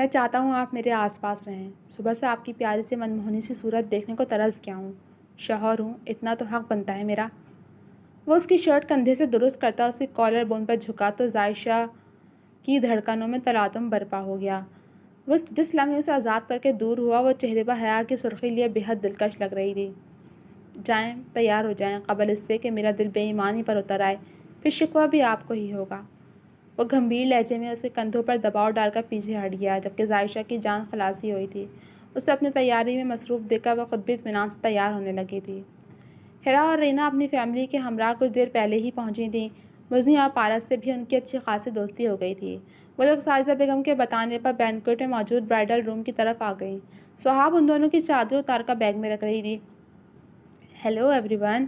میں چاہتا ہوں آپ میرے آس پاس رہیں۔ صبح سے آپ کی پیاری سے منموہنی سی صورت دیکھنے کو ترس گیا ہوں۔ شوہر ہوں، اتنا تو حق بنتا ہے میرا۔ وہ اس کی شرٹ کندھے سے درست کرتا اس کی کالر بون پر جھکا تو عائشہ کی دھڑکنوں میں تلاطم برپا ہو گیا۔ وہ جس لمحے اسے آزاد کر کے دور ہوا، وہ چہرے پر حیا کی سرخی لیے بےحد دلکش لگ رہی تھی۔ جائیں، تیار ہو جائیں قبل اس سے کہ میرا دل بے ایمانی پر اتر آئے، پھر شکوہ بھی آپ کو ہی ہوگا۔ وہ گھمبیر لہجے میں اس کے کندھوں پر دباؤ ڈال کر پیچھے ہٹ گیا، جبکہ عائشہ کی جان خلاصی ہوئی تھی۔ اسے اپنی تیاری میں مصروف دیکھ کر وہ خود بھی اطمینان سے تیار ہونے لگی تھی۔ ہیرا اور رینا اپنی فیملی کے ہمراہ کچھ دیر پہلے ہی پہنچی تھیں۔ مزنی اور پارس سے بھی ان کی اچھی خاصی دوستی ہو گئی تھی۔ وہ لوگ ساجدہ بیگم کے بتانے پر بینکویٹ میں موجود برائڈل روم کی طرف آ گئیں۔ سہاب ان دونوں کی چادر اتار کر بیگ میں رکھ رہی تھی۔ Hello every one.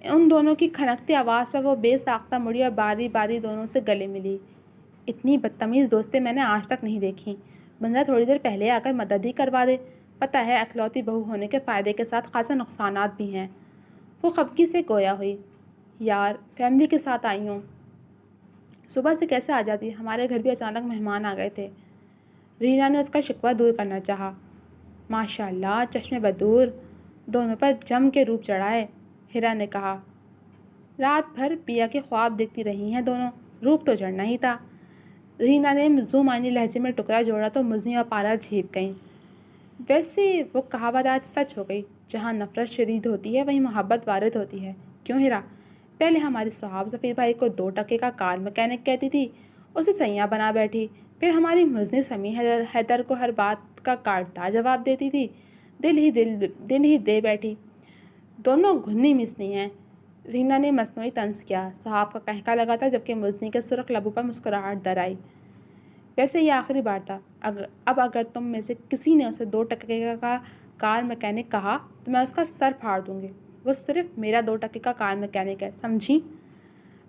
ان دونوں کی کھنکتی آواز پر وہ بے ساختہ مڑی اور باری باری دونوں سے گلے ملی۔ اتنی بدتمیز دوستیں میں نے آج تک نہیں دیکھیں۔ بندہ تھوڑی دیر پہلے آ کر مدد ہی کروا دے۔ پتہ ہے اکلوتی بہو ہونے کے فائدے کے ساتھ خاصے نقصانات بھی ہیں۔ وہ خفگی سے گویا ہوئی۔ یار، فیملی کے ساتھ آئی ہوں، صبح سے کیسے آ جاتی؟ ہمارے گھر بھی اچانک مہمان آ گئے تھے۔ رینا نے اس کا شکوہ دور کرنا چاہا۔ ماشاء اللہ، چشم بدور، دونوں پر جم کے روپ چڑھا ہے، ہیرا نے کہا۔ رات بھر پیا کے خواب دیکھتی رہی ہیں دونوں، روپ تو چڑھنا ہی تھا۔ رینا نے زومانی لہجے میں ٹکڑا جوڑا تو مزنی اور پارا جھیپ گئیں۔ ویسے وہ کہاوت آج سچ ہو گئی، جہاں نفرت شدید ہوتی ہے وہیں محبت وارد ہوتی ہے، کیوں ہیرا؟ پہلے ہماری صحاب ظفیر بھائی کو 2 ٹکے کا کار مکینک کہتی تھی، اسے سیاں بنا بیٹھی، پھر ہماری مزنی سمی حیدر کو ہر بات کا کاٹدار جواب دیتی تھی، دل ہی دے بیٹھی۔ دونوں گھنی مسنی ہیں، رینا نے مصنوعی طنز کیا۔ صحاب کا کہکا لگا تھا، جبکہ مزنی کے سرخ لبوں پر مسکراہٹ در آئی۔ ویسے یہ آخری بار تھا، اب اگر تم میں سے کسی نے اسے 2 ٹکے کا کار مکینک کہا تو میں اس کا سر پھاڑ دوں گی۔ وہ صرف میرا 2 ٹکے کا کار مکینک ہے، سمجھی؟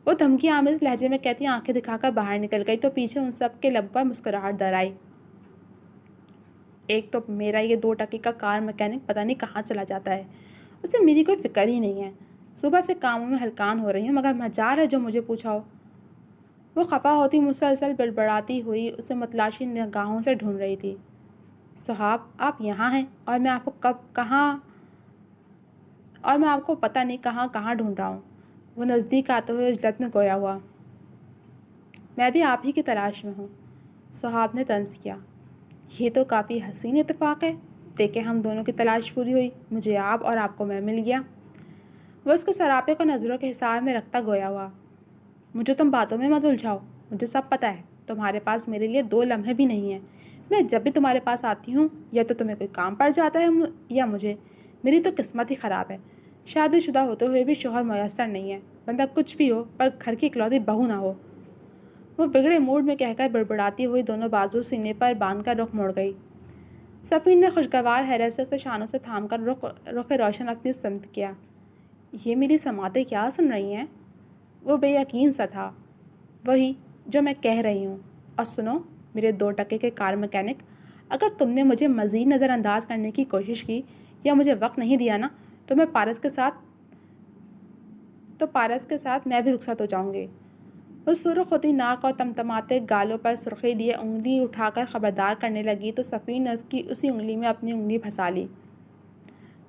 وہ دھمکی آمیز لہجے میں کہتی آنکھیں دکھا کر باہر نکل گئی تو پیچھے ان سب کے لب پر مسکراہٹ در آئی۔ ایک تو میرا یہ 2 ٹکے کا کار مکینک پتہ نہیں کہاں چلا جاتا ہے، اسے میری کوئی فکر ہی نہیں ہے۔ صبح سے کاموں میں ہلکان ہو رہی ہوں، مگر مجال ہے جو مجھے پوچھا ہو۔ وہ خفا ہوتی مسلسل بڑبڑاتی ہوئی اسے متلاشی نگاہوں سے ڈھونڈ رہی تھی۔ صحاب، آپ یہاں ہیں اور میں آپ کو پتہ نہیں کہاں ڈھونڈ رہا ہوں۔ وہ نزدیک آتے ہوئے عجلت میں گویا ہوا۔ میں بھی آپ ہی کی تلاش میں ہوں، صحاب نے طنز کیا۔ یہ تو کافی حسین اتفاق ہے، دیکھیں ہم دونوں کی تلاش پوری ہوئی، مجھے آپ اور آپ کو میں مل گیا۔ وہ اس کے سراپے کو نظروں کے حساب میں رکھتا گویا ہوا۔ مجھے تم باتوں میں مت الجھاؤ، مجھے سب پتہ ہے، تمہارے پاس میرے لیے 2 لمحے بھی نہیں ہیں۔ میں جب بھی تمہارے پاس آتی ہوں یا تو تمہیں کوئی کام پڑ جاتا ہے یا مجھے، میری تو قسمت ہی خراب ہے، شادی شدہ ہوتے ہوئے بھی شوہر میسر نہیں ہے، بندہ کچھ بھی ہو پر گھر کی اکلوتی بہو نہ ہو۔ وہ بگڑے موڈ میں کہہ کر بڑبڑاتی ہوئی دونوں بازو سینے پر باندھ کر رخ موڑ گئی۔ سفیر نے خوشگوار حیرت سے اسے شانوں سے تھام کر رخ روشن اپنی سمت کیا۔ یہ میری سماعتیں کیا سن رہی ہیں؟ وہ بے یقین سا تھا۔ وہی جو میں کہہ رہی ہوں، اور سنو میرے 2 ٹکے کے کار مکینک، اگر تم نے مجھے مزید نظر انداز کرنے کی کوشش کی یا مجھے وقت نہیں دیا نا تو پارس کے ساتھ میں بھی رخصت ہو جاؤں گی۔ وہ سرخ ہوتی ناک اور تمتماتے گالوں پر سرخی لیے انگلی اٹھا کر خبردار کرنے لگی تو سفیر نے اس کی اسی انگلی میں اپنی انگلی پھنسا لی۔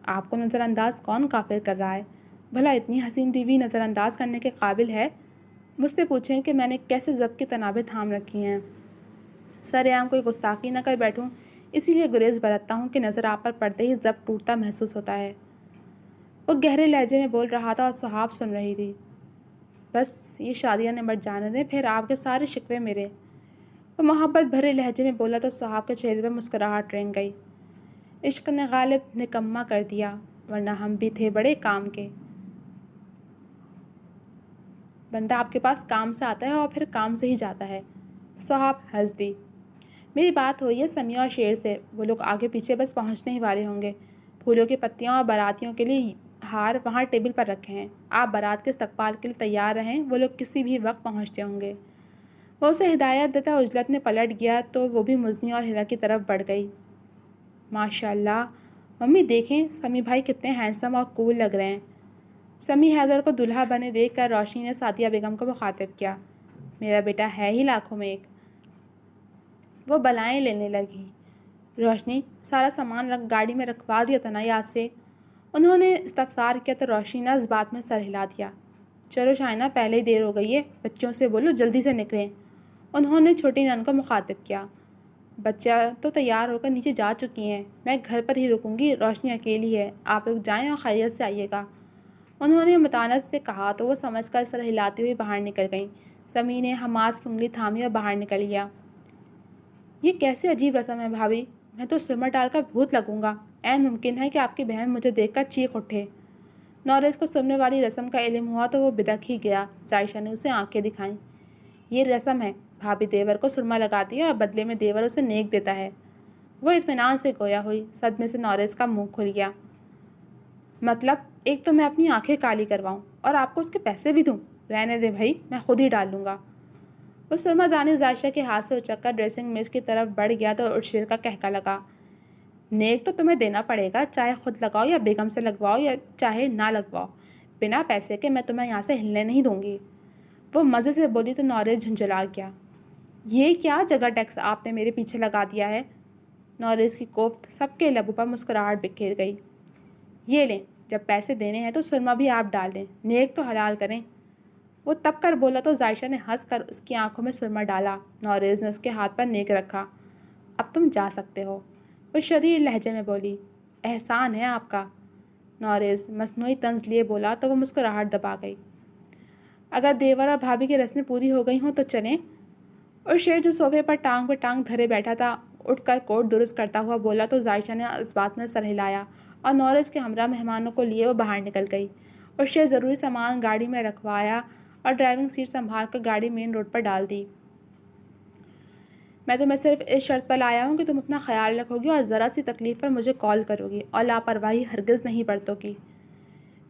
آپ کو نظر انداز کون کافر کر رہا ہے؟ بھلا اتنی حسین بیوی نظر انداز کرنے کے قابل ہے؟ مجھ سے پوچھیں کہ میں نے کیسے ضبط کی تنابیں تھام رکھی ہیں۔ سر عام کوئی گستاخی نہ کر بیٹھوں، اسی لیے گریز برتتا ہوں کہ نظر آپ پر پڑتے ہی ضبط ٹوٹتا محسوس ہوتا ہے۔ وہ گہرے لہجے میں بول رہا تھا اور صحاب سن رہی تھی۔ بس یہ شادیاں نمٹ جانے دیں، پھر آپ کے سارے شکوے میرے۔ وہ محبت بھرے لہجے میں بولا تو صحاب کے چہرے پر مسکراہٹ رنگ گئی۔ عشق نے غالب نکما کر دیا، ورنہ ہم بھی تھے بڑے کام کے۔ بندہ آپ کے پاس کام سے آتا ہے اور پھر کام سے ہی جاتا ہے۔ صحاب ہنس دی۔ میری بات ہوئی ہے سمیع اور شیر سے، وہ لوگ آگے پیچھے بس پہنچنے ہی والے ہوں گے۔ پھولوں کی پتیاں اور باراتیوں کے لیے ہار وہاں ٹیبل پر رکھے ہیں، آپ بارات کے استقبال کے لیے تیار رہیں، وہ لوگ کسی بھی وقت پہنچتے ہوں گے۔ وہ اسے ہدایت دیتا عجلت میں پلٹ گیا تو وہ بھی مزنی اور ہیرا کی طرف بڑھ گئی۔ ماشاء اللہ ممی، دیکھیں سمی بھائی کتنے ہینڈسم اور کول لگ رہے ہیں۔ سمی حیدر کو دلہا بنے دیکھ کر روشنی نے سعدیہ بیگم کو مخاطب کیا۔ میرا بیٹا ہے ہی لاکھوں میں ایک۔ وہ بلائیں لینے لگی۔ روشنی سارا سامان گاڑی میں رکھوا دیا تھا نا یاد سے؟ انہوں نے استفسار کیا تو روشنی نے اس بات میں سر ہلا دیا۔ چلو شائنہ، پہلے ہی دیر ہو گئی ہے، بچوں سے بولو جلدی سے نکلیں۔ انہوں نے چھوٹی نان کو مخاطب کیا۔ بچہ تو تیار ہو کر نیچے جا چکی ہیں، میں گھر پر ہی رکوں گی، روشنی اکیلی ہے، آپ لوگ جائیں اور خیریت سے آئیے گا۔ انہوں نے متانت سے کہا تو وہ سمجھ کر سر ہلاتی ہوئی باہر نکل گئیں۔ سمیع نے حماس کی انگلی تھامی اور باہر نکل گیا۔ یہ کیسے عجیب رسم ہے بھابھی، میں تو سرما ڈال کر بھوت لگوں گا، عین ممکن ہے کہ آپ کی بہن مجھے دیکھ کر چیخ اٹھے۔ نورز کو سرمے والی رسم کا علم ہوا تو وہ بدک ہی گیا۔ ظاہرہ نے اسے آنکھیں دکھائیں۔ یہ رسم ہے، بھابھی دیور کو سرما لگاتی ہے اور بدلے میں دیور اسے نیک دیتا ہے۔ وہ اطمینان سے گویا ہوئی۔ صدمے سے نورز کا منہ کھل گیا۔ مطلب ایک تو میں اپنی آنکھیں کالی کرواؤں اور آپ کو اس کے پیسے بھی دوں؟ رہنے دے بھائی، میں خود ہی ڈال لوں گا۔ وہ سرما دانی ظاہرہ کے ہاتھ سے اچک کر ڈریسنگ میز کی طرف بڑھ گیا تو ارشیر کا کہکا لگا۔ نیک تو تمہیں دینا پڑے گا، چاہے خود لگاؤ یا بیگم سے لگواؤ یا چاہے نہ لگواؤ، بنا پیسے کے میں تمہیں یہاں سے ہلنے نہیں دوں گی۔ وہ مزے سے بولی تو نورز جھنجھلا گیا۔ یہ کیا جگہ ٹیکس آپ نے میرے پیچھے لگا دیا ہے؟ نورز کی کوفت سب کے لبوں پر مسکراہٹ بکھیر گئی۔ یہ لیں، جب پیسے دینے ہیں تو سرما بھی آپ ڈال دیں، نیک تو حلال کریں۔ وہ تب کر بولا تو ظاہرہ نے ہنس کر اس کی آنکھوں میں سرما ڈالا۔ نورز نے اس کے ہاتھ پر نیک رکھا۔ اب تم جا سکتے ہو، وہ شریر لہجے میں بولی۔ احسان ہے آپ کا، نورز مصنوعی طنز لیے بولا تو وہ مسکراہٹ دبا گئی۔ اگر دیور اور بھابھی کی رسمیں پوری ہو گئی ہوں تو چلیں؟ اور شیر جو صوفے پر ٹانگ دھرے بیٹھا تھا اٹھ کر کوٹ درست کرتا ہوا بولا تو ظاہرہ نے اس بات میں سر ہلایا اور نورز کے ہمراہ مہمانوں کو لیے وہ باہر نکل گئی۔ اور شیر ضروری سامان گاڑی میں رکھوایا اور ڈرائیونگ سیٹ سنبھال کر گاڑی مین روڈ پر ڈال دی۔ میں تمہیں صرف اس شرط پر لایا ہوں کہ تم اپنا خیال رکھو گی اور ذرا سی تکلیف پر مجھے کال کرو گی اور لاپرواہی ہرگز نہیں برتو گی۔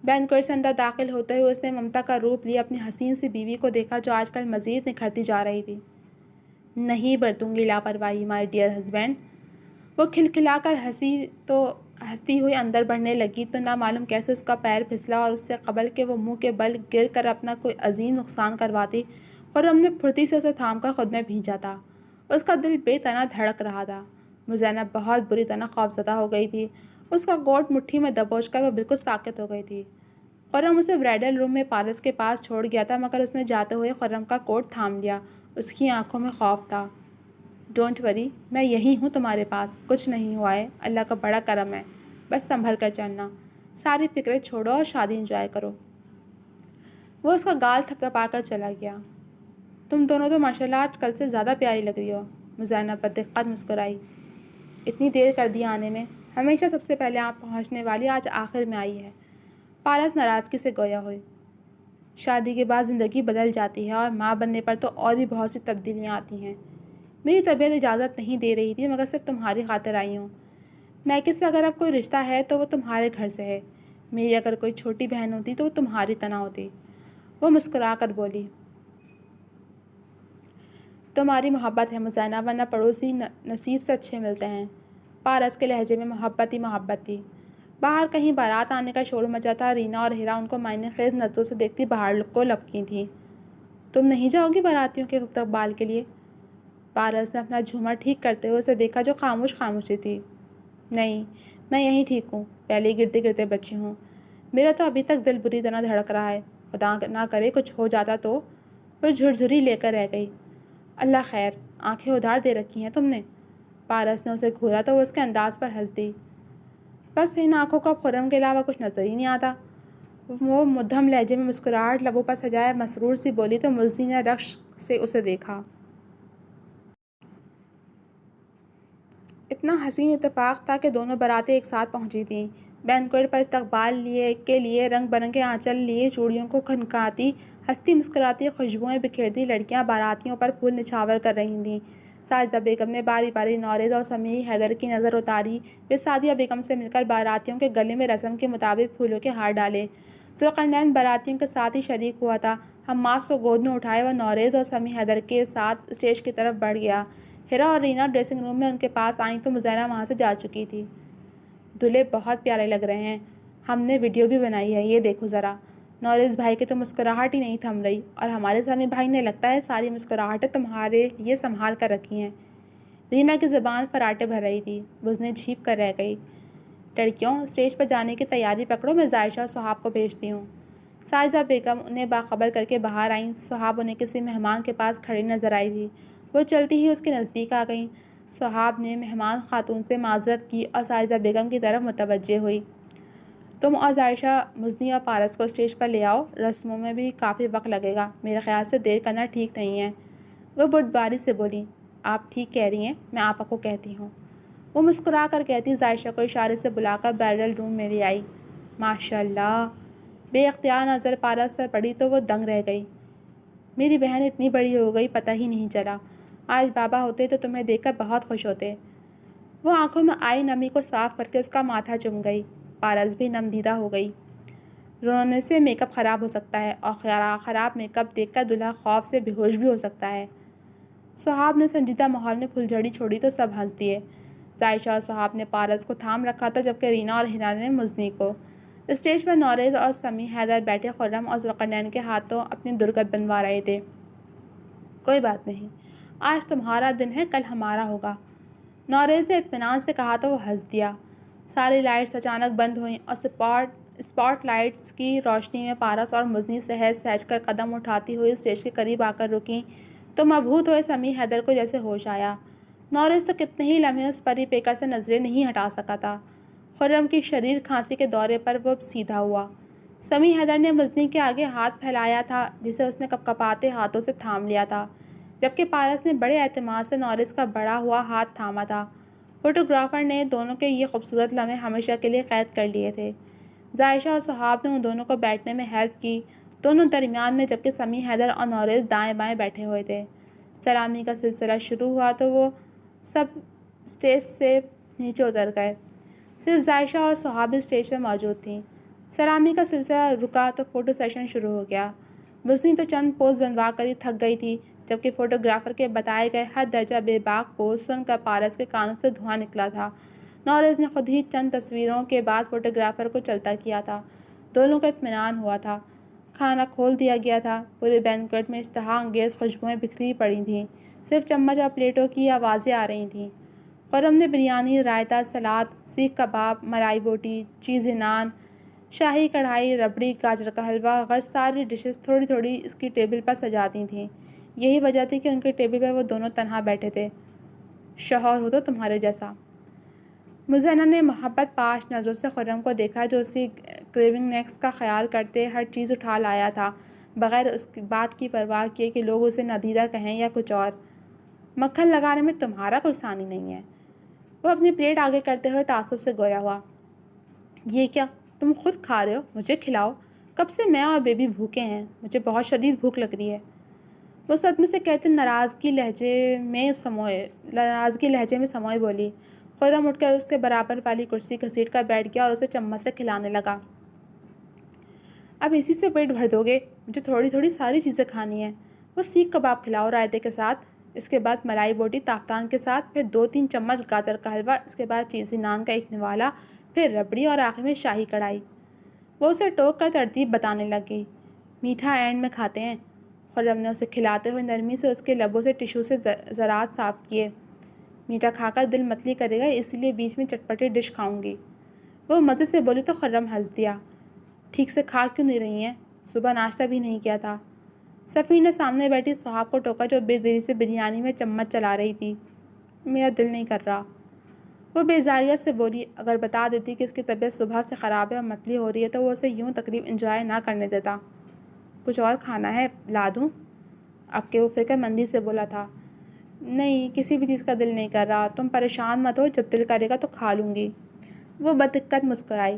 بینکوئٹ سے اندر داخل ہوتے ہوئے اس نے ممتا کا روپ لیا اپنی حسین سی بیوی کو دیکھا جو آج کل مزید نکھرتی جا رہی تھی۔ نہیں برتوں گی لاپرواہی مائی ڈیئر ہسبینڈ۔ وہ کھلکھلا کر ہنستی ہوئی اندر بڑھنے لگی تو نہ معلوم کیسے اس کا پیر پھسلا اور اس سے قبل کہ وہ منہ کے بل گر کر اپنا کوئی عظیم نقصان کرواتی، خرم نے پھرتی سے اسے تھام کر خود میں بھینچا تھا۔ اس کا دل بے طرح دھڑک رہا تھا۔ مزینب بہت بری طرح خوفزدہ ہو گئی تھی۔ اس کا گوٹ مٹھی میں دبوچ کر وہ بالکل ساکت ہو گئی تھی۔ خرم اسے برائڈل روم میں پارس کے پاس چھوڑ گیا تھا مگر اس نے جاتے ہوئے خرم کا کوٹ تھام لیا۔ اس کی آنکھوں میں خوف تھا۔ ڈونٹ وری، میں یہی ہوں تمہارے پاس، کچھ نہیں ہوا ہے، اللہ کا بڑا کرم ہے، بس سنبھل کر چلنا، ساری فکریں چھوڑو اور شادی انجوائے کرو۔ وہ اس کا گال تھپتھپا کر چلا گیا۔ تم دونوں تو ماشاءاللہ آج کل سے زیادہ پیاری لگ رہی ہو، مزینب بدقت مسکرائی۔ اتنی دیر کر دی آنے میں، ہمیشہ سب سے پہلے آپ پہنچنے والی آج آخر میں آئی ہے۔ پارس ناراضگی سے گویا ہوئی۔ شادی کے بعد زندگی بدل جاتی ہے اور ماں بننے پر تو اور بھی بہت سی تبدیلیاں آتی ہیں۔ میری طبیعت اجازت نہیں دے رہی تھی مگر صرف تمہاری خاطر آئی ہوں۔ میکے سے اگر اب کوئی رشتہ ہے تو وہ تمہارے گھر سے ہے، میری اگر کوئی چھوٹی بہن ہوتی تو وہ تمہاری طرح ہوتی۔ وہ مسکرا کر بولی۔ تمہاری محبت ہے مزینب، ورنہ پڑوسی نصیب سے اچھے ملتے ہیں۔ پارس کے لہجے میں محبت ہی محبت تھی۔ باہر کہیں بارات آنے کا شور مچا تھا۔ رینا اور ہیرا ان کو معنی خیز نظروں سے دیکھتی باہر کو لپکی تھیں۔ تم نہیں جاؤ گی باراتیوں کے استقبال کے لیے؟ پارس نے اپنا جھومر ٹھیک کرتے ہوئے اسے دیکھا جو خاموشی تھی۔ نہیں، میں یہیں ٹھیک ہوں، پہلے گرتے گرتے بچی ہوں، میرا تو ابھی تک دل بری طرح دھڑک رہا ہے، خدا نہ کرے کچھ ہو جاتا تو۔ وہ جھرجھری لے کر رہ گئی۔ اللہ خیر، آنکھیں ادھار دے رکھی ہیں تم نے؟ پارس نے اسے گھورا تو وہ اس کے انداز پر ہنس دی۔ بس ان آنکھوں کو اب خرم کے علاوہ کچھ نظر ہی نہیں آتا۔ وہ مدھم لہجے میں مسکراہٹ لبوں پر سجائے مسرور سی بولی تو مزی نے رشک سے اسے دیکھا۔ اتنا حسین اتفاق تھا کہ دونوں براتیں ایک ساتھ پہنچی تھیں۔ بینکوئٹ پر استقبال کے لیے رنگ برنگے آنچل لیے چوڑیوں کو کھنکاتی ہنستی مسکراتی خوشبوئیں بکھیرتی لڑکیاں باراتیوں پر پھول نچھاور کر رہی تھیں۔ ساجدہ بیگم نے باری باری نورز اور سمیع حیدر کی نظر اتاری۔ پھر سعدیہ بیگم سے مل کر باراتیوں کے گلے میں رسم کے مطابق پھولوں کے ہار ڈالے۔ ذوالقرنین باراتیوں کے ساتھ ہی شریک ہوا تھا۔ حماس کو گود میں اٹھائے وہ نورز اور سمیع حیدر کے ساتھ اسٹیج کی طرف بڑھ گیا۔ ہیرا اور رینا ڈریسنگ روم میں ان کے پاس آئیں تو مزینہ وہاں سے جا چکی تھی۔ دلہے بہت پیارے لگ رہے ہیں، ہم نے ویڈیو بھی بنائی ہے، یہ دیکھو ذرا۔ نورز بھائی کی تو مسکراہٹ ہی نہیں تھم رہی اور ہمارے سمیع بھائی نے لگتا ہے ساری مسکراہٹیں تمہارے لیے سنبھال کر رکھی ہیں۔ رینا کی زبان فراٹے بھر رہی تھی، وہ اس نے جھیپ کر رہ گئی۔ لڑکیوں، اسٹیج پر جانے کی تیاری پکڑو، میں ظاہشہ اور سہاب کو بھیجتی ہوں۔ ساجدہ بیگم انہیں باخبر کر کے باہر آئیں۔ سہاب انہیں کسی مہمان کے پاس کھڑی نظر آئی تھی، وہ چلتی ہی اس کے نزدیک آ گئیں۔ سہاب نے مہمان خاتون سے معذرت کی اور ساجدہ بیگم کی طرف متوجہ ہوئی۔ تم اور ظاہشہ مزنی اور پارس کو اسٹیج پر لے آؤ، رسموں میں بھی کافی وقت لگے گا، میرے خیال سے دیر کرنا ٹھیک نہیں ہے۔ وہ بردباری سے بولی، آپ ٹھیک کہہ رہی ہیں، میں آپا کو کہتی ہوں۔ وہ مسکرا کر کہتی ظاہشہ کو اشارے سے بلا کر بیرل روم میں لے آئی۔ ماشاء اللہ! بے اختیار نظر پارس پر پڑی تو وہ دنگ رہ گئی۔ میری بہن اتنی بڑی ہو گئی، پتہ ہی نہیں چلا۔ آج بابا ہوتے تو تمہیں دیکھ کر بہت خوش ہوتے۔ وہ آنکھوں میں آئی نمی کو صاف کر کے اس کا ماتھا چوم گئی۔ پارس بھی نمدیدہ ہو گئی۔ رونے سے میک اپ خراب ہو سکتا ہے اور خراب میک اپ دیکھ کر دلہا خوف سے بے ہوش بھی ہو سکتا ہے۔ سہاب نے سنجیدہ ماحول میں پھلجھڑی چھوڑی تو سب ہنس دیے۔ ظاہشہ اور سہاب نے پارس کو تھام رکھا تھا جبکہ رینا اور ہنا نے مزنی کو۔ اسٹیج پر نوریز اور سمیع حیدر بیٹھے خرم اور ذوالقرنین کے ہاتھوں اپنی درگت بنوا رہے تھے۔ کوئی بات نہیں، آج تمہارا دن ہے، کل ہمارا ہوگا، نوریز نے اطمینان سے کہا تو وہ ہنس دیا۔ ساری لائٹس اچانک بند ہوئیں اور اسپاٹ لائٹس کی روشنی میں پارس اور مزنی سہج سہج کر قدم اٹھاتی ہوئی اسٹیج کے قریب آ کر رکیں تو مبہوت ہوئے سمیع حیدر کو جیسے ہوش آیا۔ نوریز تو کتنے ہی لمحے اس پری پیکر سے نظریں نہیں ہٹا سکا تھا۔ خرم کی شدید کھانسی کے دورے پر وہ سیدھا ہوا۔ سمیع حیدر نے مزنی کے آگے ہاتھ پھیلایا تھا جسے اس نے کپکپاتے ہاتھوں سے تھام لیا تھا، جبکہ پارس نے بڑے اعتماد سے نوریز کا بڑا ہوا ہاتھ تھاما تھا۔ فوٹوگرافر نے دونوں کے یہ خوبصورت لمحے ہمیشہ کے لیے قید کر لیے تھے۔ ظاہشہ اور سہاب نے ان دونوں کو بیٹھنے میں ہیلپ کی، دونوں درمیان میں، جبکہ سمیع حیدر اور نوریز دائیں بائیں بیٹھے ہوئے تھے۔ سلامی کا سلسلہ شروع ہوا تو وہ سب اسٹیج سے نیچے اتر گئے، صرف ظاہشہ اور سہاب اسٹیج پر موجود تھیں۔ سلامی کا سلسلہ رکا تو فوٹو سیشن شروع ہو گیا۔ مزنی تو چند پوز بنوا کر ہی تھک گئی تھی، جبکہ فوٹوگرافر کے بتائے گئے ہر درجہ بے باک پوز سن کر پارس کے کانوں سے دھواں نکلا تھا۔ نوریز نے خود ہی چند تصویروں کے بعد فوٹوگرافر کو چلتا کیا تھا۔ دونوں کا اطمینان ہوا تھا۔ کھانا کھول دیا گیا تھا۔ پورے بینکویٹ میں اشتہا انگیز خوشبوئیں بکھری پڑی تھیں، صرف چمچ اور پلیٹوں کی آوازیں آ رہی تھیں۔ خرم نے بریانی، رائتا، سلاد، سیخ کباب، ملائی بوٹی، چیزی نان، شاہی کڑھائی، ربڑی، گاجر کا حلوہ، غرض ساری ڈشز تھوڑی تھوڑی اس کی ٹیبل پر سجا دی تھیں۔ یہی وجہ تھی کہ ان کے ٹیبل پر وہ دونوں تنہا بیٹھے تھے۔ شوہر ہو تو تمہارے جیسا۔ مزینہ نے محبت پاش نظروں سے خرم کو دیکھا جو اس کی کریونگ نیکس کا خیال کرتے ہر چیز اٹھا لایا تھا، بغیر اس بات کی پرواہ کیے کہ لوگ اسے ندیدہ کہیں یا کچھ اور۔ مکھن لگانے میں تمہارا کوئی ثانی نہیں ہے۔ وہ اپنی پلیٹ آگے کرتے ہوئے تعصب سے گویا ہوا۔ یہ کیا، تم خود کھا رہے ہو، مجھے کھلاؤ، کب سے میں اور بیبی بھوکے ہیں، مجھے بہت شدید بھوک لگ رہی ہے۔ وہ صدمے سے کہتے ناراضگی لہجے میں سموئے بولی۔ خرم اٹھ کر اس کے برابر والی کرسی گھسیٹ کر بیٹھ گیا اور اسے چمچ سے کھلانے لگا۔ اب اسی سے پیٹ بھر دو گے، مجھے تھوڑی تھوڑی ساری چیزیں کھانی ہیں۔ وہ سیخ کباب کھلاؤ رائتے کے ساتھ، اس کے بعد ملائی بوٹی تافتان کے ساتھ، پھر 2-3 چمچ گاجر کا حلوہ، اس کے بعد چیزی نان کا ایک نوالا، پھر ربڑی اور آخر میں شاہی کڑھائی۔ وہ اسے ٹوک کر ترتیب بتانے لگی۔ میٹھا اینڈ میں کھاتے ہیں۔ خرم نے اسے کھلاتے ہوئے نرمی سے اس کے لبوں سے ٹشو سے ذرات صاف کیے۔ میٹھا کھا کر دل متلی کرے گا، اسی لیے بیچ میں چٹپٹی ڈش کھاؤں گی۔ وہ مزے سے بولی تو خرم ہنس دیا۔ ٹھیک سے کھا کیوں نہیں رہی ہیں؟ صبح ناشتہ بھی نہیں کیا تھا۔ سفیر نے سامنے بیٹھی سہاب کو ٹوکا جو بے دلی سے بریانی میں چمچ چلا رہی تھی۔ میرا دل نہیں کر رہا۔ وہ بیزاریت سے بولی، اگر بتا دیتی کہ اس کی طبیعت صبح سے خراب ہے اور متلی ہو رہی ہے تو وہ اسے یوں تقریب انجوائے نہ کرنے دیتا۔ کچھ اور کھانا ہے، لا دوں؟ اب کہ وہ فکر مندی سے بولا تھا۔ نہیں، کسی بھی چیز کا دل نہیں کر رہا، تم پریشان مت ہو، جب دل کرے گا تو کھا لوں گی۔ وہ بدقت مسکرائی۔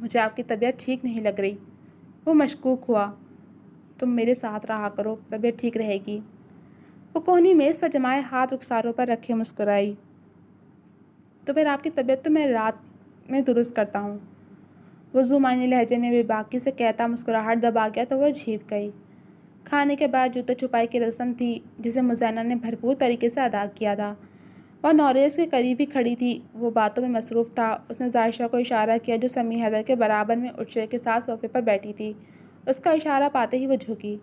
مجھے آپ کی طبیعت ٹھیک نہیں لگ رہی۔ وہ مشکوک ہوا۔ تم میرے ساتھ رہا کرو، طبیعت ٹھیک رہے گی۔ وہ کوہنی میز پر جمائے ہاتھ رخساروں پر رکھے مسکرائی۔ تو پھر آپ کی طبیعت تو میں رات میں درست کرتا ہوں۔ وہ زمانی لہجے میں بے باکی سے کہتا مسکراہٹ دبا گیا تو وہ جھیپ گئی۔ کھانے کے بعد جوتا چھپائی کی رسم تھی جسے مزینہ نے بھرپور طریقے سے ادا کیا تھا۔ وہ نوریز کے قریب ہی کھڑی تھی، وہ باتوں میں مصروف تھا۔ اس نے ظاہشہ کو اشارہ کیا جو سمیع حیدر کے برابر میں اٹھچے کے ساتھ صوفے پر بیٹھی تھی۔ اس کا اشارہ پاتے ہی وہ جھکی۔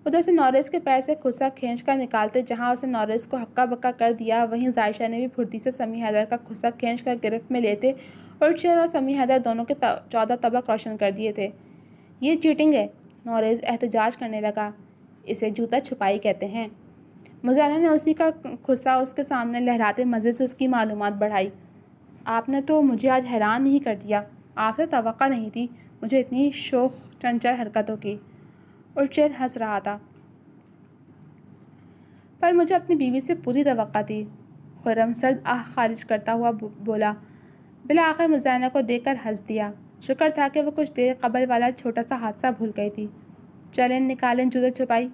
ادھر سے نورس کے پیر سے خسا کھینچ کر نکالتے جہاں اسے نورس کو ہکا بکا کر دیا، وہیں ظاہرہ نے بھی پھرتی سے سمیع حیدر کا خسا کھینچ کر گرفت میں لیتے ارشد اور سمیع حیدر دونوں کے 14 طبق روشن کر دیے تھے۔ یہ چیٹنگ ہے، نورس احتجاج کرنے لگا۔ اسے جوتا چھپائی کہتے ہیں۔ مزینہ نے اسی کا خسا اس کے سامنے لہراتے مزے سے اس کی معلومات بڑھائی۔ آپ نے تو مجھے آج حیران نہیں کر دیا، آپ سے توقع نہیں تھی مجھے اتنی شوخ چنچل حرکتوں کی۔ ارشد ہنس رہا تھا۔ پر مجھے اپنی بیوی سے پوری توقع تھی، خرم سرد آہ خارج کرتا ہوا بولا۔ بالآخر مزینہ کو دیکھ کر ہنس دیا۔ شکر تھا کہ وہ کچھ دیر قبل والا چھوٹا سا حادثہ بھول گئی تھی۔ چلیں نکالیں جوتے چھپائی۔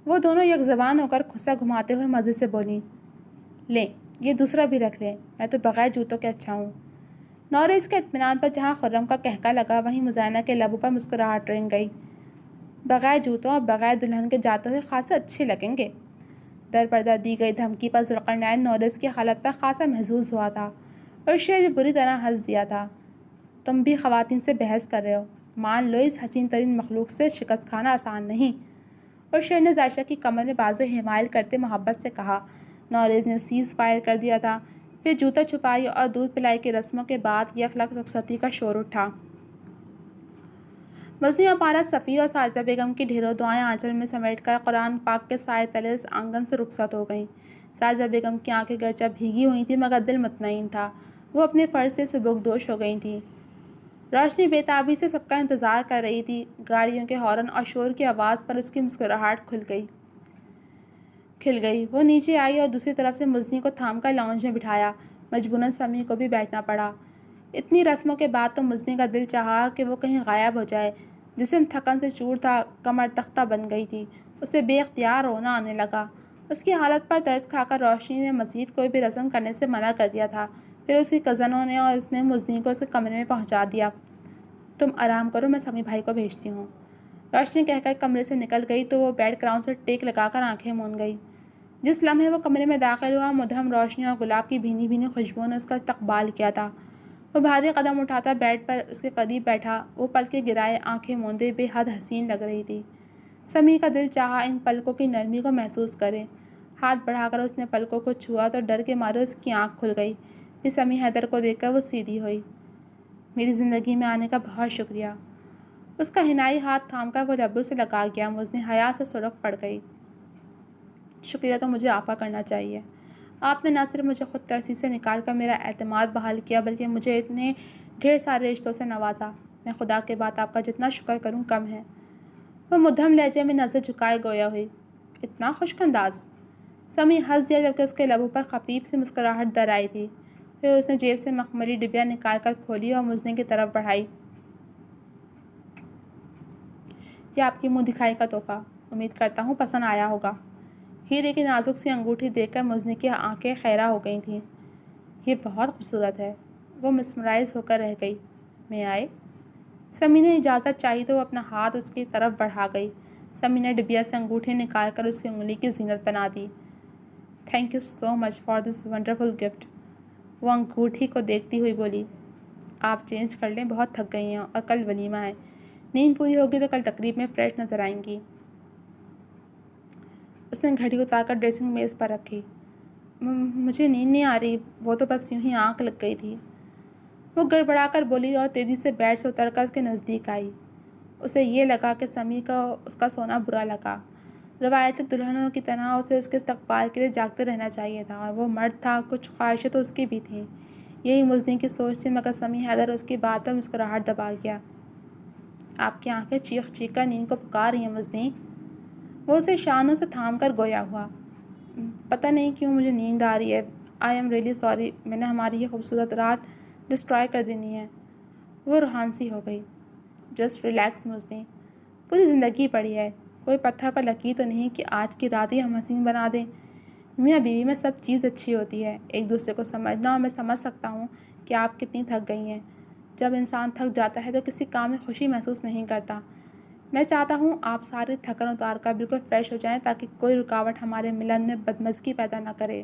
وہ دونوں یک زبان ہو کر خسا گھماتے ہوئے مزے سے بولیں۔ لیں یہ دوسرا بھی رکھ لیں، میں تو بغیر جوتوں کے اچھا ہوں۔ نورس کے اطمینان پر جہاں خرم کا کہکا لگا وہیں مزینہ کے لبوں پر مسکراہٹ رنگ گئی۔ بغیر جوتوں اور بغیر دلہن کے جاتے ہوئے خاصے اچھے لگیں گے۔ در پردہ دی گئی دھمکی پر ذوالقرنین نورس کی حالت پر خاصا محظوظ ہوا تھا اور شیر بھی بری طرح ہنس دیا تھا۔ تم بھی خواتین سے بحث کر رہے ہو، مان لو اس حسین ترین مخلوق سے شکست کھانا آسان نہیں۔ اور شیر نے ظاہرہ کی کمر میں بازو حمائل کرتے محبت سے کہا۔ نورس نے سیز فائر کر دیا تھا۔ پھر جوتا چھپائی اور دودھ پلائی کی رسموں کے بعد یک لک رخصتی کا شور اٹھا۔ مزنی اور پارا سفیر اور ساجدہ بیگم کی ڈھیروں دعائیں آنچل میں سمیٹ کر قرآن پاک کے سائے تلے اس آنگن سے رخصت ہو گئیں۔ ساجدہ بیگم کی آنکھیں گرچہ بھیگی ہوئی تھیں مگر دل مطمئن تھا، وہ اپنے فرض سے سبکدوش ہو گئی تھیں۔ روشنی بے تابی سے سب کا انتظار کر رہی تھی۔ گاڑیوں کے ہارن اور شور کی آواز پر اس کی مسکراہٹ کھل گئی۔ وہ نیچے آئی اور دوسری طرف سے مزنی کو تھام کر لاؤنج میں بٹھایا۔ مجبوراً سمیع کو بھی بیٹھنا پڑا۔ اتنی رسموں کے بعد تو مزنی کا دل چاہا کہ وہ کہیں غائب ہو جائے۔ جسم تھکن سے چور تھا، کمر تختہ بن گئی تھی، اسے بے اختیار رونا آنے لگا۔ اس کی حالت پر ترس کھا کر روشنی نے مزید کوئی بھی رسم کرنے سے منع کر دیا تھا۔ پھر اس کی کزنوں نے اور اس نے مزنی کو اس کے کمرے میں پہنچا دیا۔ تم آرام کرو، میں سمیع بھائی کو بھیجتی ہوں۔ روشنی کہہ کر کمرے سے نکل گئی تو وہ بیڈ کراؤن سے ٹیک لگا کر آنکھیں مون گئی۔ جس لمحے وہ کمرے میں داخل ہوا، مدھم روشنی اور گلاب کی بھینی بھینی خوشبو نے اس کا استقبال کیا تھا۔ وہ بھاری قدم اٹھاتا بیڈ پر اس کے قریب بیٹھا، وہ پلکیں گرائے آنکھیں موندے بے حد حسین لگ رہی تھی۔ سمیع کا دل چاہا ان پلکوں کی نرمی کو محسوس کرے۔ ہاتھ بڑھا کر اس نے پلکوں کو چھوا تو ڈر کے مارے اس کی آنکھ کھل گئی۔ پھر سمیع حیدر کو دیکھ کر وہ سیدھی ہوئی۔ میری زندگی میں آنے کا بہت شکریہ۔ اس کا حنائی ہاتھ تھام کر وہ لبوں سے لگا گیا۔ مزنی حیا سے سرخ پڑ گئی۔ شکریہ تو مجھے آپ کا کرنا چاہیے۔ آپ نے نہ صرف مجھے خود ترسی سے نکال کر میرا اعتماد بحال کیا بلکہ مجھے اتنے ڈھیر سارے رشتوں سے نوازا۔ میں خدا کے بعد آپ کا جتنا شکر کروں کم ہے۔ وہ مدھم لہجے میں نظر جھکائے گویا ہوئی۔ اتنا خشک انداز؟ سمیع ہنس دیا جبکہ اس کے لبوں پر خفیف سی مسکراہٹ در آئی تھی۔ پھر اس نے جیب سے مخملی ڈبیا نکال کر کھولی اور مزنی کی طرف بڑھائی۔ یہ آپ کی منہ دکھائی کا تحفہ، امید کرتا ہوں پسند آیا ہوگا۔ ہیرے کی نازک سی انگوٹھی دیکھ کر مزنی کی آنکھیں خیرہ ہو گئی تھیں۔ یہ بہت خوبصورت ہے۔ وہ مسمرائز ہو کر رہ گئی۔ میں آئے؟ سمیع نے اجازت چاہی تو وہ اپنا ہاتھ اس کی طرف بڑھا گئی۔ سمیع نے ڈبیا سے انگوٹھی نکال کر اس کی انگلی کی زینت بنا دی۔ Thank you so much for this wonderful gift. وہ انگوٹھی کو دیکھتی ہوئی بولی۔ آپ چینج کر لیں، بہت تھک گئی ہیں اور کل ولیمہ ہے۔ نیند پوری ہوگی تو کل تقریب میں فریش نظر آئیں گی۔ اس نے گھڑی اتار کر ڈریسنگ میز پر رکھی۔ مجھے نیند نہیں آ رہی، وہ تو بس یوں ہی آنکھ لگ گئی تھی۔ وہ گڑبڑا کر بولی اور تیزی سے بیڈ سے اتر کر اس کے نزدیک آئی۔ اسے یہ لگا کہ سمیع کو اس کا سونا برا لگا۔ روایتی دلہنوں کی طرح اسے اس کے استقبال کے لیے جاگتے رہنا چاہیے تھا، اور وہ مرد تھا، کچھ خواہشیں تو اس کی بھی تھیں۔ یہی مزنی کی سوچ تھی مگر سمیع حیدر اس کی بات پر مسکراہٹ دبا گیا۔ آپ کی آنکھیں چیخ چیخ کر نیند کو پکار رہی ہیں مزنی۔ وہ اسے شانوں سے تھام کر گویا ہوا۔ پتہ نہیں کیوں مجھے نیند آ رہی ہے۔ آئی ایم ریئلی سوری، میں نے ہماری یہ خوبصورت رات ڈسٹرائے کر دینی ہے۔ وہ روحان سی ہو گئی۔ جسٹ ریلیکس مزنی، پوری زندگی پڑی ہے، کوئی پتھر پر لکیر تو نہیں کہ آج کی رات ہی ہم حسین بنا دیں۔ میاں بیوی میں سب چیز اچھی ہوتی ہے، ایک دوسرے کو سمجھنا، اور میں سمجھ سکتا ہوں کہ آپ کتنی تھک گئی ہیں۔ جب انسان تھک جاتا ہے تو کسی کام میں خوشی محسوس نہیں کرتا۔ میں چاہتا ہوں آپ ساری تھکن اتار کر بالکل فریش ہو جائیں تاکہ کوئی رکاوٹ ہمارے ملن میں بدمزگی پیدا نہ کرے۔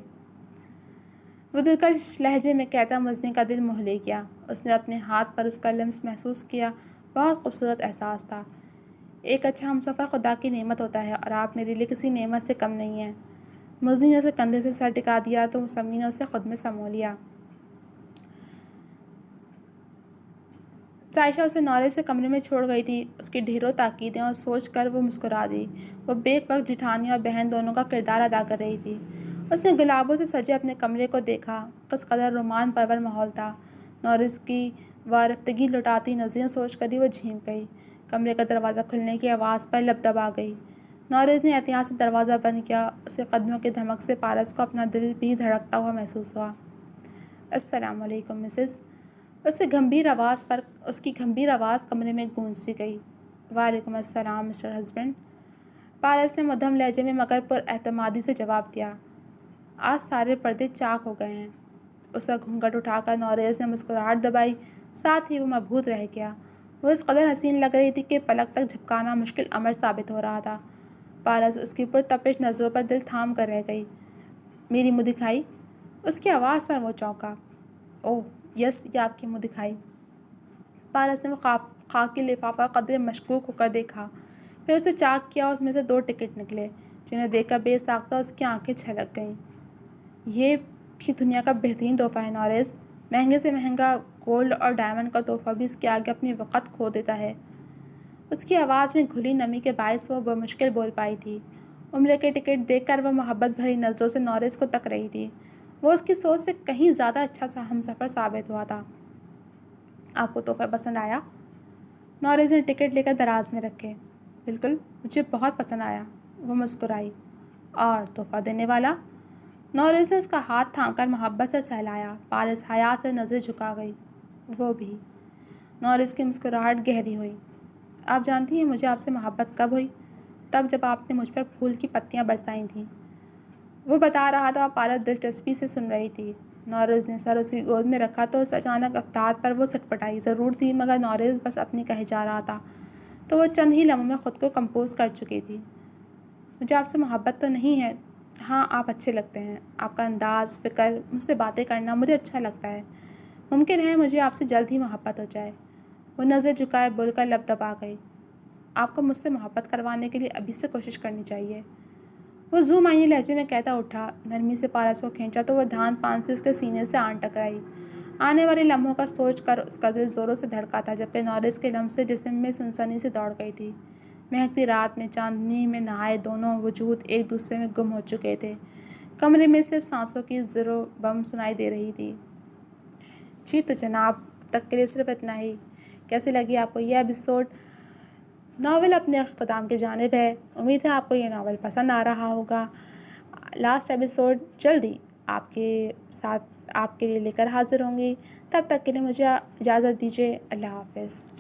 وہ دلکش لہجے میں کہتا مزنی کا دل موہ لے گیا۔ اس نے اپنے ہاتھ پر اس کا لمس محسوس کیا۔ بہت خوبصورت احساس تھا۔ ایک اچھا ہمسفر خدا کی نعمت ہوتا ہے اور آپ میرے لیے کسی نعمت سے کم نہیں ہیں۔ مزنی نے اسے کندھے سے سر ٹکا دیا تو مسمی نے اسے خود میں سمو لیا۔ عائشہ اسے نورے سے کمرے میں چھوڑ گئی تھی۔ اس کی ڈھیروں تاکیدیں اور سوچ کر وہ مسکرا دی۔ وہ بیک وقت جٹھانی اور بہن دونوں کا کردار ادا کر رہی تھی۔ اس نے گلابوں سے سجے اپنے کمرے کو دیکھا۔ کس قدر رومان پرور ماحول تھا۔ نورس کی وارفتگی لٹاتی نظریں سوچ کر ہی وہ جھیم گئی۔ کمرے کا دروازہ کھلنے کی آواز پر لب دبا گئی۔ نورس نے احتیاط سے دروازہ بند کیا۔ اسے قدموں کی دھمک سے پارس کو اپنا دل بھی دھڑکتا ہوا محسوس ہوا۔ السلام علیکم مسز۔ اس کی گھمبیر آواز کمرے میں گونج سی گئی۔ وعلیکم السلام مسٹر ہسبینڈ۔ پارس نے مدھم لہجے میں مگر پر اعتمادی سے جواب دیا۔ آج سارے پردے چاک ہو گئے ہیں۔ اس کا گھونگھٹ اٹھا کر نوریز نے مسکراہٹ دبائی، ساتھ ہی وہ مبہوت رہ گیا۔ وہ اس قدر حسین لگ رہی تھی کہ پلک تک جھپکانا مشکل امر ثابت ہو رہا تھا۔ پارس اس کی پرتپش نظروں پر دل تھام کر رہ گئی۔ میری منہ دکھائی؟ اس کی آواز پر وہ چونکا۔ اوہ یس، یہ آپ کی منہ دکھائی۔ پارس نے وہ خاکی لفافہ قدرے مشکوک ہو کر دیکھا، پھر اسے چاک کیا اور اس میں سے 2 ٹکٹ نکلے، جنہیں دیکھ کر بے ساختہ اس کی آنکھیں چھلک گئیں۔ یہ بھی دنیا کا بہترین تحفہ ہے نورس۔ مہنگے سے مہنگا گولڈ اور ڈائمنڈ کا تحفہ بھی اس کے آگے اپنی وقت کھو دیتا ہے۔ اس کی آواز میں گھلی نمی کے باعث وہ بمشکل بول پائی تھی۔ عمرے کے ٹکٹ دیکھ کر وہ محبت بھری نظروں سے نورس کو تک رہی تھی۔ وہ اس کی سوچ سے کہیں زیادہ اچھا سا ہمسفر ثابت ہوا تھا۔ آپ کو تحفہ پسند آیا؟ نورس نے ٹکٹ لے کر دراز میں رکھے۔ بالکل، مجھے بہت پسند آیا، وہ مسکرائی۔ اور تحفہ دینے والا؟ نورس نے اس کا ہاتھ تھام کر محبت سے سہلایا۔ پارس حیا سے نظر جھکا گئی۔ وہ بھی۔ نورس کی مسکراہٹ گہری ہوئی۔ آپ جانتی ہیں مجھے آپ سے محبت کب ہوئی؟ تب جب آپ نے مجھ پر پھول کی پتیاں برسائی تھیں۔ وہ بتا رہا تھا اور پارس دلچسپی سے سن رہی تھی۔ نورس نے سر اس کی گود میں رکھا تو اس اچانک افتاد پر وہ سٹپٹائی۔ ضرور تھی، مگر نورس بس اپنی کہے جا رہا تھا تو وہ چند ہی لمحوں میں خود کو کمپوز کر چکی تھی۔ مجھے آپ سے محبت تو نہیں ہے۔ ہاں، آپ اچھے لگتے ہیں۔ آپ کا انداز، فکر، مجھ سے باتیں کرنا مجھے اچھا لگتا ہے۔ ممکن ہے مجھے آپ سے جلد ہی محبت ہو جائے۔ وہ نظر جھکائے بول کر لب دبا گئی۔ آپ کو مجھ سے محبت کروانے کے لیے ابھی سے کوشش کرنی چاہیے، وہ زو معنی لہجے میں کہتا اٹھا۔ نرمی سے پارس کو کھینچا تو وہ دھان پان سے اس کے سینے سے آن ٹکرائی۔ آنے والے لمحوں کا سوچ کر اس کا دل زوروں سے دھڑکا تھا، جبکہ نورس کے لمس سے جسم میں سنسنی سے دوڑ گئی تھی۔ مہکتی رات میں چاندنی میں نہائے دونوں وجود ایک دوسرے میں گم ہو چکے تھے۔ کمرے میں صرف سانسوں کی زر و بم سنائی دے رہی تھی۔ جی تو جناب، اب تک کے لیے صرف اتنا ہی۔ کیسے لگی آپ کو یہ ایپیسوڈ؟ ناول اپنے اختتام کی جانب ہے۔ امید ہے آپ کو یہ ناول پسند آ رہا ہوگا۔ لاسٹ ایپیسوڈ جلدی آپ کے ساتھ آپ کے لیے لے کر حاضر ہوں گی۔ تب تک کے لیے مجھے اجازت دیجیے۔ اللہ حافظ۔